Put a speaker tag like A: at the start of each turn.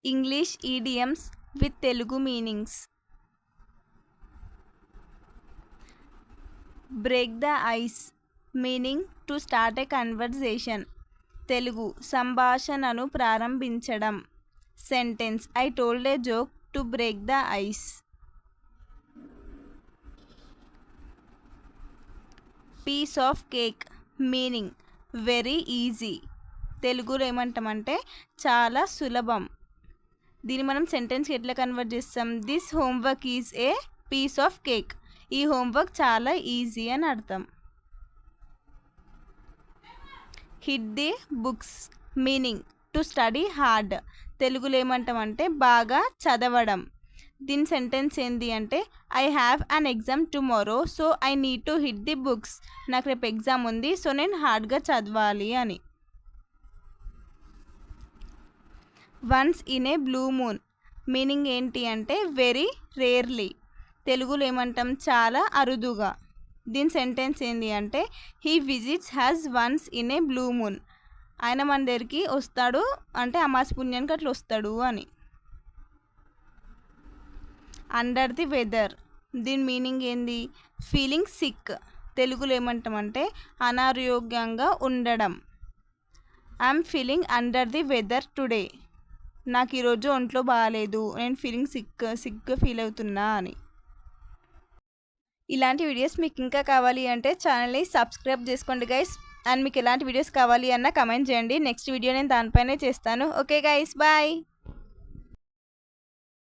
A: English idioms with Telugu meanings. Break the ice, meaning to start a conversation. Telugu సంభాషణను ప్రారంభించడం. Sentence I told a joke to break the ice. Piece of cake, meaning very easy. తెలుగులో ఏమంటామంటే చాలా సులభం. దీన్ని మనం సెంటెన్స్కి ఎట్లా convert చేస్తాం? This homework is a piece of cake. ఈ హోంవర్క్ చాలా ఈజీ అని అర్థం. Hit the books, meaning to study hard. తెలుగులో ఏమంటామంటే బాగా చదవడం. దీని సెంటెన్స్ ఏంటి అంటే I have an exam tomorrow so I need to hit the books. నాకు రేపు ఎగ్జామ్ ఉంది సో నేను హార్డ్గా చదవాలి అని. Once in a blue moon, meaning ఏంటి అంటే వెరీ రేర్లీ. తెలుగులో ఏమంటాం? చాలా అరుదుగా. దీని సెంటెన్స్ ఏంటి అంటే he visits has once in a blue moon. ఆయన మన దగ్గరికి వస్తాడు అంటే అమావాస్య పుణ్యానికి అట్లా వస్తాడు అని. అండర్ ది వెదర్, దీని మీనింగ్ ఏంది? Feeling sick. తెలుగులో ఏమంటామంటే అనారోగ్యంగా ఉండడం. I'm feeling under the weather today. నాకు ఈరోజు ఒంట్లో బాగాలేదు, నేను ఫీలింగ్ సిక్గా ఫీల్ అవుతున్నా అని. ఇలాంటి వీడియోస్ మీకు ఇంకా కావాలి అంటే ఛానల్ని సబ్స్క్రైబ్ చేసుకోండి గైస్. అండ్ మీకు ఎలాంటి వీడియోస్ కావాలి అన్న కమెంట్ చేయండి. నెక్స్ట్ వీడియో నేను దానిపైనే చేస్తాను. Okay guys, bye.